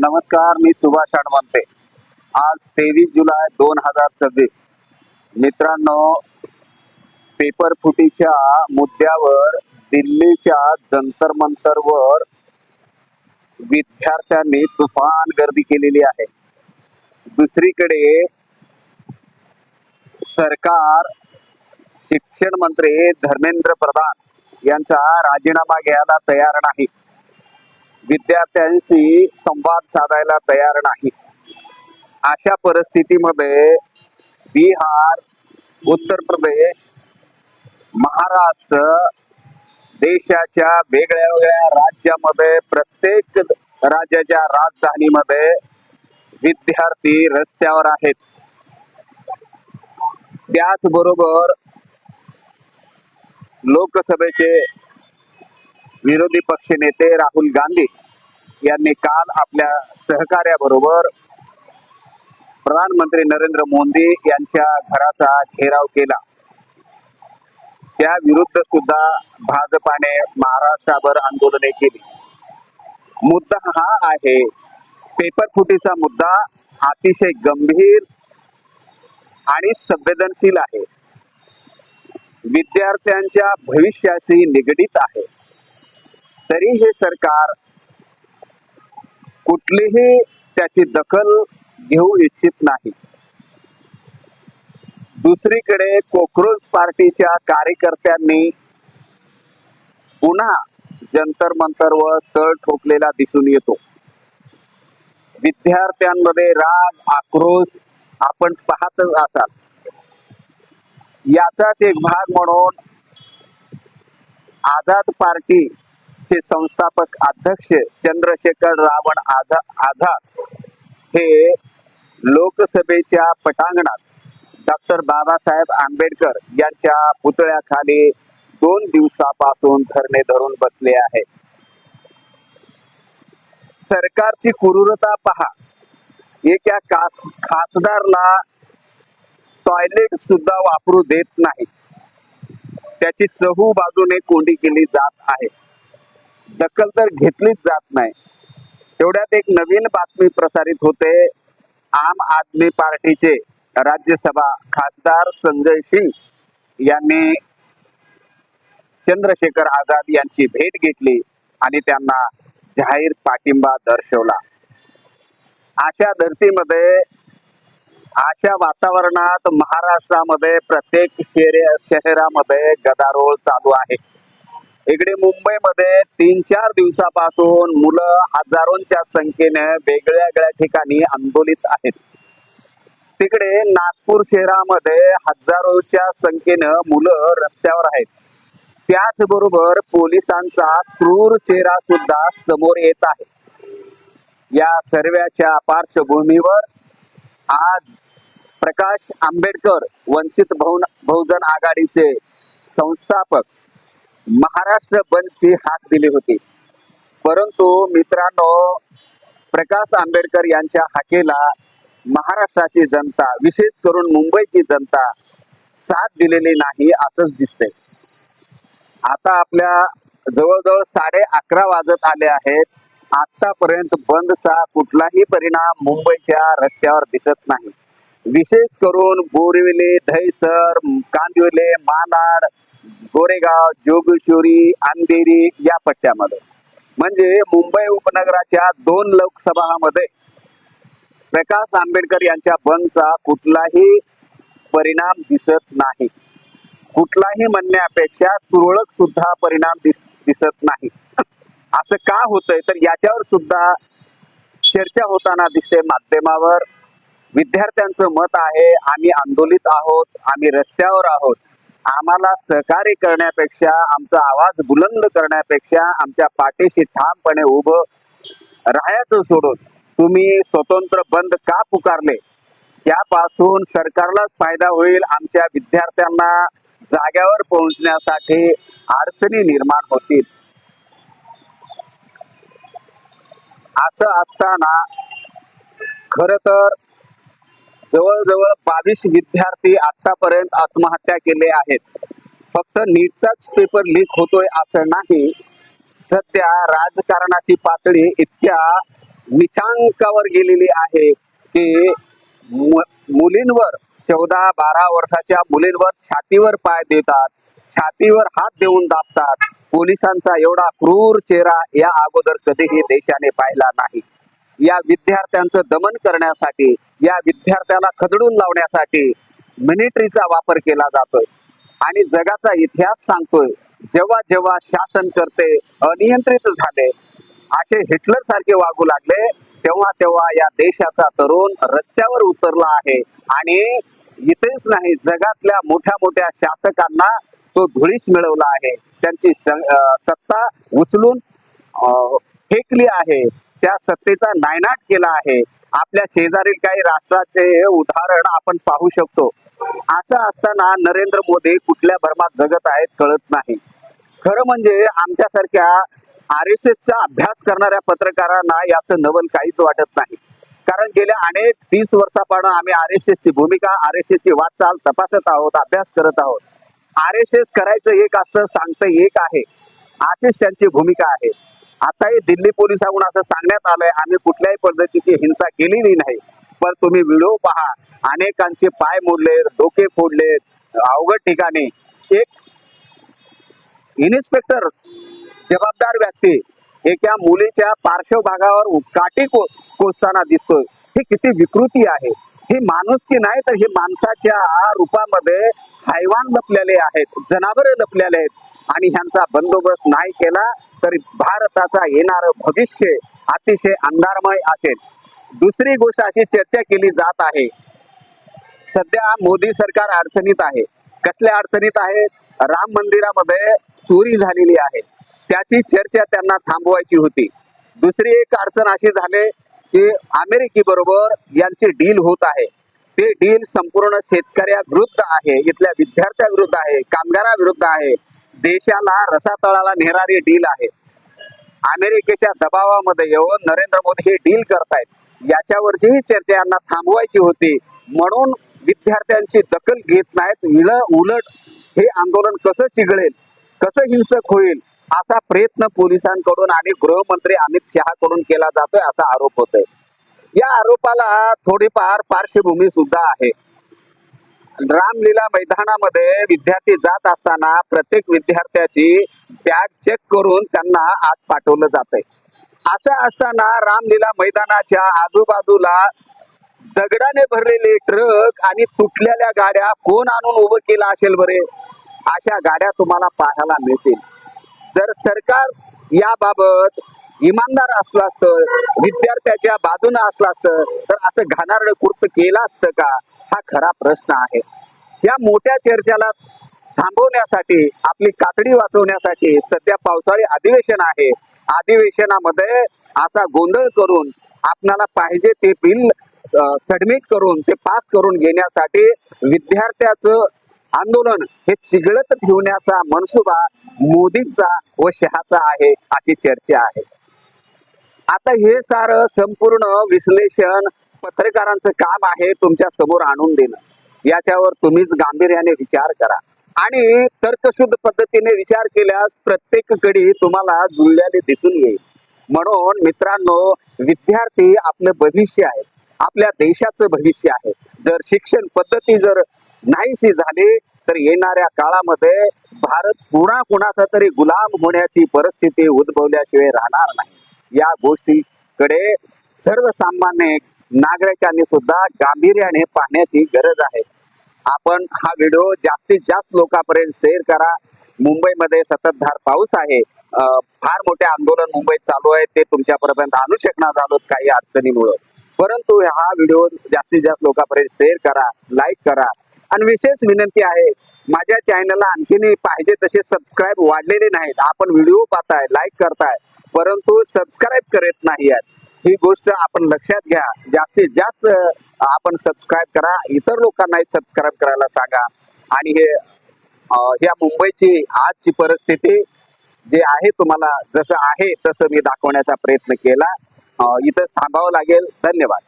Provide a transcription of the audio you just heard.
नमस्कार, मी सुभाष हणमंते. आज 23 जुलै 2026. मित्रांनो, पेपर फुटीच्या मुद्द्यावर दिल्लीच्या जंतर मंतरवर विद्यार्थ्यांनी तुफान गर्दी केलेली आहे. दुसरीकडे सरकार शिक्षण मंत्री धर्मेंद्र प्रधान यांचा राजीनामा घ्यायला तयार नाही, विद्यार्थ्यांशी संवाद साधायला तयार नाही. अशा परिस्थितीमध्ये बिहार, उत्तर प्रदेश, महाराष्ट्र, देशाच्या वेगळ्या वेगळ्या राज्यामध्ये प्रत्येक राज्याच्या राजधानीमध्ये विद्यार्थी रस्त्यावर आहेत. त्याचबरोबर लोकसभेचे विरोधी पक्षनेते राहुल गांधी यांनी काल आपल्या सहकार्याबरोबर प्रधानमंत्री नरेंद्र मोदी यांच्या घराचा घेराव केला. त्या विरुद्ध सुद्धा भाजपाने महाराष्ट्रभर आंदोलने केली. मुद्दा हा आहे, पेपर फुटीचा मुद्दा अतिशय गंभीर आणि संवेदनशील आहे. विद्यार्थ्यांच्या भविष्याशी निगडीत आहे. तरी हे सरकार कुठलीही त्याची दखल घेऊ इच्छित नाही. दुसरीकडे कॉकरोच पार्टीच्या कार्यकर्त्यांनी पुन्हा जंतर मंतरवर तळ ठोकलेला दिसून येतो. विद्यार्थ्यांमध्ये राग, आक्रोश आपण पाहतच असाल. याचाच एक भाग म्हणून आझाद पार्टीचे संस्थापक अध्यक्ष चंद्रशेखर रावण आझाद हे लोकसभेच्या पटांगणात डॉक्टर बाबासाहेब आंबेडकर यांच्या पुतळ्याखाली 2 दिवसापासून धरणे धरून बसले आहेत. सरकारची क्रूरता पहा. एका खासदारला टॉयलेट सुद्धा वापरू देत नाही. त्याची चहू बाजूने कोंडी केली जात आहे. दखल तर घेतलीच जात नाही. तेवढ्यात एक नवीन बातमी प्रसारित होते. आम आदमी पार्टीचे राज्यसभा खासदार संजय सिंह यांनी चंद्रशेखर आझाद यांची भेट घेतली आणि त्यांना जाहीर पाठिंबा दर्शवला. अशा धर्तीमध्ये, अशा वातावरणात महाराष्ट्रामध्ये प्रत्येक शहरामध्ये गदारोळ चालू आहे. इकडे मुंबईमध्ये 3-4 दिवसापासून मुलं हजारोंच्या संख्येने वेगळ्या वेगळ्या ठिकाणी आंदोलित आहेत. तिकडे नागपूर शहरामध्ये हजारोच्या संख्येने मुलं रस्त्यावर आहेत. त्याचबरोबर पोलिसांचा क्रूर चेहरा सुद्धा समोर येत आहे. या सर्वांच्या पार्श्वभूमीवर आज प्रकाश आंबेडकर वंचित बहुजन आघाडीचे संस्थापक महाराष्ट्र बंदची हाक दिली होती. परंतु मित्रांनो, प्रकाश आंबेडकर यांच्या हाकेला महाराष्ट्राची जनता, विशेष करून मुंबईची जनता साथ दिलेली नाही असंच दिसतंय. आता आपल्या जवळजवळ 11:30 वाजत आले आहेत. आतापर्यंत बंदचा कुठलाही परिणाम मुंबईच्या रस्त्यावर दिसत नाही. विशेष करून बोरिवली, दहिसर, कांदिवली, मालाड, गोरेगाव, जोगेश्वरी, अंधेरी या पट्ट्यामध्ये, म्हणजे मुंबई उपनगराच्या 2 लोकसभामध्ये प्रकाश आंबेडकर यांच्या बंदचा कुठलाही परिणाम दिसत नाही. कुठलाही म्हणण्यापेक्षा तुरळक सुद्धा परिणाम दिसत नाही. असं का होतंय तर याच्यावर सुद्धा चर्चा होताना दिसते माध्यमावर. विद्यार्थ्यांचं मत आहे, आम्ही आंदोलित आहोत, आम्ही रस्त्यावर आहोत. आम्हाला सहकार्य करण्यापेक्षा, आमचा आवाज बुलंद करण्यापेक्षा आमच्या पाठीशी ठामपणे उभं राहायचं सोडून तुम्ही स्वतंत्र बंद का पुकारले, त्यापासून सरकारलाच फायदा होईल. आमच्या विद्यार्थ्यांना जाग्यावर पोहोचण्यासाठी अडचणी निर्माण होतील. असं असताना खर तर जवळजवळ 22 विद्यार्थी आतापर्यंत आत्महत्या केले आहेत. फक्त नीटचाच पेपर लीक होतोय असं नाही. सध्या राजकारणाची पातळी इतक्या निचांकावर गेलेली आहे की मुलींवर 14-12 वर्षाच्या मुलींवर छातीवर पाय देतात, छातीवर हात देऊन दाबतात. पोलिसांचा एवढा क्रूर चेहरा या अगोदर कधीही देशाने पाहिला नाही. या विद्यार्थ्यांचं दमन करण्यासाठी, या विद्यार्थ्याला खदडून लावण्यासाठी मिलिटरीचा वापर केला जातोय आणि जगाचा इतिहास सांगतोय जेव्हा जेव्हा शासन करते अनियंत्रित झाले, असे हिटलर सारखे वागू लागले, तेव्हा तेव्हा या देशाचा तरुण रस्त्यावर उतरला आहे आणि इथेच नाही, जगातल्या मोठ्या मोठ्या शासकांना तो धुळीस मिळवला आहे. त्यांची सत्ता उचलून फेकली आहे, त्या सत्तेचा नायनाट केला आहे. आपल्या शेजारील काही राष्ट्राचे उदाहरण आपण पाहू शकतो. असं असताना नरेंद्र मोदी कुठल्या भरमात जगत आहेत कळत नाही. खरं म्हणजे आमच्यासारख्या RSSचा अभ्यास करणाऱ्या पत्रकारांना याचं नवल काहीच वाटत नाही. कारण गेल्या अनेक 30 वर्षापासून आम्ही RSSची भूमिका, RSSची वाटचाल तपासत आहोत, अभ्यास करत आहोत. RSS करायचं एक असतं, सांगतं एक आहे, अशीच त्यांची भूमिका आहे. आताही दिल्ली पोलिसांकडून असं सांगण्यात आलंय, आम्ही कुठल्याही पद्धतीची हिंसा केलेली नाही. पण तुम्ही व्हिडिओ पहा, अनेकांचे पाय मोडलेत, डोके फोडलेत, अवघड ठिकाणी. एक इन्स्पेक्टर जबाबदार व्यक्ती एका मुलीच्या पार्श्वभागावर काठी कोसताना दिसतोय. ही किती विकृती आहे. ही माणुसकी नाही तर हे माणसाच्या रूपामध्ये हैवान लपलेले आहेत, जनावरे लपलेले आहेत आणि ह्यांचा बंदोबस्त नाही केला तर भारताचा येणारं भविष्य अतिशय अंधारमय असेल. दुसरी गोष्ट अशी चर्चा केली जात आहे, सध्या मोदी सरकार अडचणीत आहे. कसल्या अडचणीत आहे? राम मंदिरामध्ये चोरी झालेली आहे, त्याची चर्चा त्यांना थांबवायची होती. दुसरी एक अडचण अशी झाली की अमेरिके बरोबर यांची डील होत आहे. ते डील संपूर्ण शेतकऱ्याविरुद्ध आहे, इथल्या विद्यार्थ्याविरुद्ध आहे, कामगाराविरुद्ध आहे, देशाला रसातळाला नेणारी डील आहे. अमेरिकेच्या दबावामध्ये येऊन नरेंद्र मोदी हे डील करतायत. याच्यावरचीही चर्चा यांना थांबवायची होती, म्हणून विद्यार्थ्यांची दखल घेत नाहीत. उलट हे आंदोलन कसं चिघळेल, कसं हिंसक होईल असा प्रयत्न पोलिसांकडून आणि गृहमंत्री अमित शहाकडून केला जातोय, असा आरोप होतोय. या आरोपाला थोडीफार पार्श्वभूमी सुद्धा आहे. रामलीला मैदानामध्ये विद्यार्थी जात असताना प्रत्येक विद्यार्थ्याची बॅग चेक करून त्यांना आत पाठवलं जातंय. असं असताना रामलीला मैदानाच्या आजूबाजूला दगडाने भरलेले ट्रक आणि तुटलेल्या गाड्या कोण आणून उभं केलं असेल बरे? अशा गाड्या तुम्हाला पाहायला मिळतील. जर सरकार याबाबत इमानदार असलं असतं, विद्यार्थ्याच्या बाजूने असलं असतं, तर असं घाणारडं कृत्य केलं असतं का? हा खरा प्रश्न आहे. या मोठ्या चर्चेला थांबवण्यासाठी, आपली कातडी वाचवण्यासाठी सध्या पावसाळी अधिवेशन आहे. अधिवेशनामध्ये असा गोंधळ करून आपल्याला पाहिजे ते बिल सबमिट करून ते पास करून घेण्यासाठी विद्यार्थ्याचं आंदोलन हे चिघळत ठेवण्याचा मनसुबा मोदींचा व शहाचा आहे, अशी चर्चा आहे. आता हे सारं संपूर्ण विश्लेषण पत्रकारांचं काम आहे तुमच्या समोर आणून देणं. याच्यावर तुम्हीच गांभीर्याने विचार करा आणि तर्कशुद्ध पद्धतीने विचार केल्यास प्रत्येककडे तुम्हाला जुळलेले दिसून येईल. म्हणून मित्रांनो, विद्यार्थी आपलं भविष्य आहे, आपल्या देशाचं भविष्य आहे. जर शिक्षण पद्धती जर नाहीशी झाली तर येणाऱ्या काळामध्ये भारत पुन्हा कुणाचा तरी गुलाम होण्याची परिस्थिती उद्भवल्याशिवाय राहणार नाही. या गोष्टीकडे सर्वसामान्य नागरिकांनी सुद्धा गांभीर्याने पाहण्याची गरज आहे. आपण हा व्हिडिओ जास्तीत जास्त लोकांपर्यंत शेअर करा. मुंबईमध्ये सततधार पाऊस आहे, फार मोठे आंदोलन मुंबईत चालू आहे, ते तुमच्यापर्यंत आणू शकणार झालो काही अडचणीमुळे. परंतु हा व्हिडिओ जास्तीत जास्त लोकांपर्यंत शेअर करा, लाईक करा. आणि विशेष विनंती आहे, माझ्या चॅनलला आणखीन पाहिजे तसे सबस्क्राईब वाढलेले नाहीत. आपण व्हिडिओ पाहताय, लाईक करताय, परंतु सबस्क्राईब करत नाही आहेत. ही गोष्ट आपण लक्षात घ्या. जास्तीत जास्त आपण सबस्क्राईब करा, इतर लोकांनाही सबस्क्राईब करायला सांगा. आणि ह्या मुंबईची आजची परिस्थिती जे आहे तुम्हाला जसं आहे तसं मी दाखवण्याचा प्रयत्न केला. इथंच थांबावं लागेल. धन्यवाद.